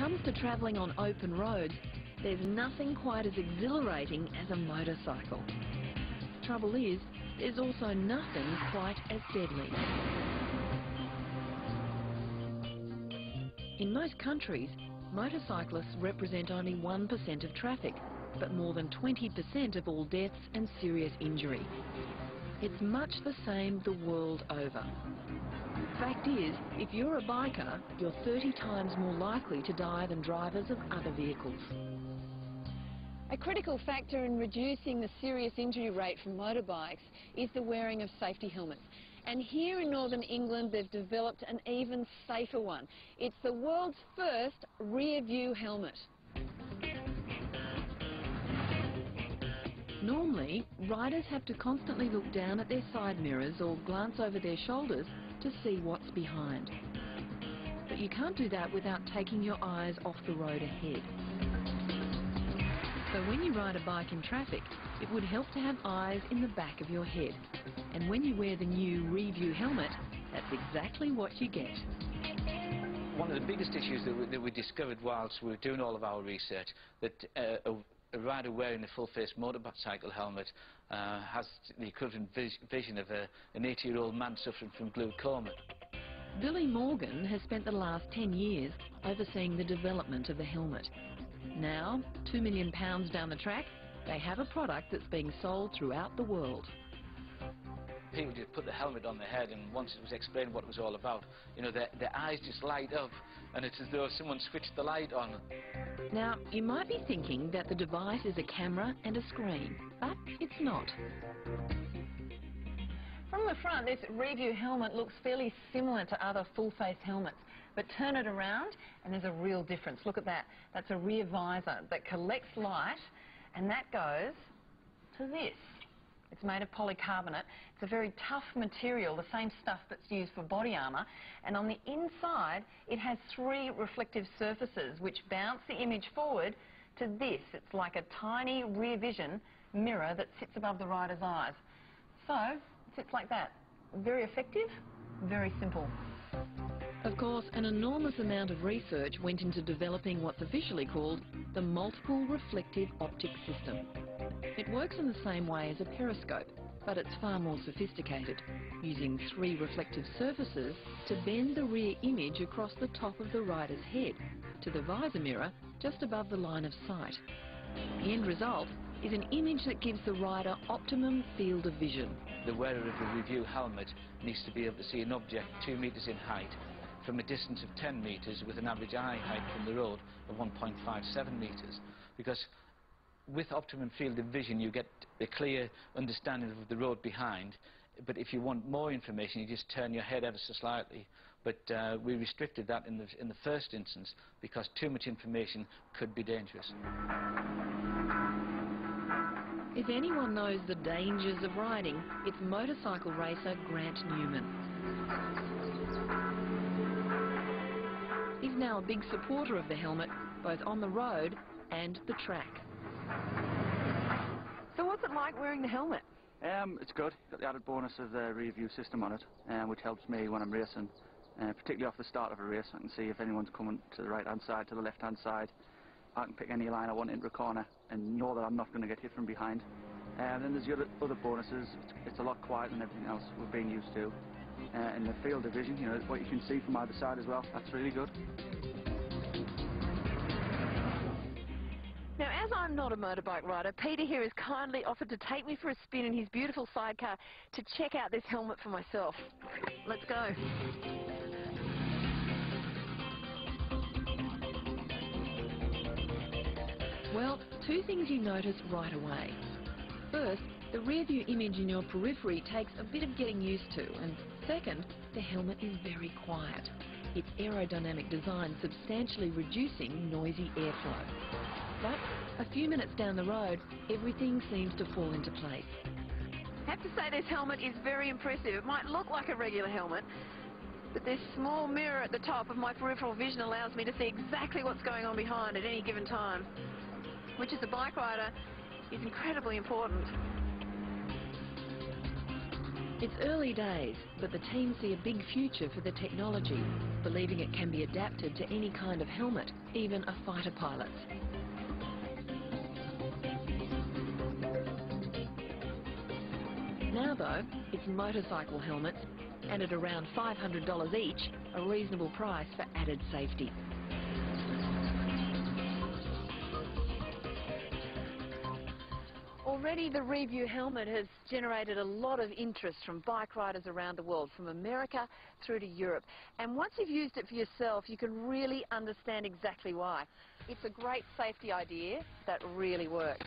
comes to travelling on open roads, there's nothing quite as exhilarating as a motorcycle. Trouble is, there's also nothing quite as deadly. In most countries, motorcyclists represent only 1% of traffic, but more than 20% of all deaths and serious injury. It's much the same the world over. Fact is, if you're a biker, you're 30 times more likely to die than drivers of other vehicles. A critical factor in reducing the serious injury rate from motorbikes is the wearing of safety helmets. And here in northern England, they've developed an even safer one. It's the world's first rear-view helmet. Normally, riders have to constantly look down at their side mirrors or glance over their shoulders to see what's behind. But you can't do that without taking your eyes off the road ahead. So when you ride a bike in traffic, it would help to have eyes in the back of your head. And when you wear the new Reevu helmet, that's exactly what you get. One of the biggest issues that we discovered whilst we were doing all of our research, that a rider wearing a full-face motorcycle helmet has the equivalent vision of an 80-year-old man suffering from glaucoma. Billy Morgan has spent the last 10 years overseeing the development of the helmet. Now, £2 million down the track, they have a product that's being sold throughout the world. People just put the helmet on their head, and once it was explained what it was all about, you know, their eyes just light up, and it's as though someone switched the light on. Now, you might be thinking that the device is a camera and a screen, but it's not. From the front, this Reevu helmet looks fairly similar to other full-face helmets, but turn it around and there's a real difference. Look at that. That's a rear visor that collects light, and that goes to this. It's made of polycarbonate. It's a very tough material, the same stuff that's used for body armour, and on the inside it has 3 reflective surfaces which bounce the image forward to this. It's like a tiny rear vision mirror that sits above the rider's eyes. So, it sits like that. Very effective, very simple. Of course, an enormous amount of research went into developing what's officially called the multiple reflective optic system. It works in the same way as a periscope, but it's far more sophisticated, using 3 reflective surfaces to bend the rear image across the top of the rider's head to the visor mirror just above the line of sight. The end result is an image that gives the rider optimum field of vision. The wearer of the Reevu helmet needs to be able to see an object 2 metres in height from a distance of 10 metres with an average eye height from the road of 1.57 metres, because with optimum field of vision you get a clear understanding of the road behind, but if you want more information you just turn your head ever so slightly. But we restricted that in the first instance because too much information could be dangerous. If anyone knows the dangers of riding, it's motorcycle racer Grant Newman. He's now a big supporter of the helmet, both on the road and the track. So what's it like wearing the helmet? It's good. Got the added bonus of the Reevu system on it, which helps me when I'm racing, particularly off the start of a race. I can see if anyone's coming to the right-hand side, to the left-hand side. I can pick any line I want into a corner and know that I'm not going to get hit from behind. And then there's the other bonuses. It's a lot quieter than everything else we've been used to. And the field of vision, you know, what you can see from either side as well, that's really good. Now, as I'm not a motorbike rider, Peter here has kindly offered to take me for a spin in his beautiful sidecar to check out this helmet for myself. Let's go. Well, 2 things you notice right away. First, the rear-view image in your periphery takes a bit of getting used to, and second, the helmet is very quiet. Its aerodynamic design substantially reducing noisy airflow. But a few minutes down the road, everything seems to fall into place. I have to say this helmet is very impressive. It might look like a regular helmet, but this small mirror at the top of my peripheral vision allows me to see exactly what's going on behind at any given time, which as a bike rider is incredibly important. It's early days, but the team see a big future for the technology, believing it can be adapted to any kind of helmet, even a fighter pilot's. Now though, it's motorcycle helmets, and at around $500 each, a reasonable price for added safety. Already the Reevu helmet has generated a lot of interest from bike riders around the world, from America through to Europe. And once you've used it for yourself, you can really understand exactly why. It's a great safety idea that really works.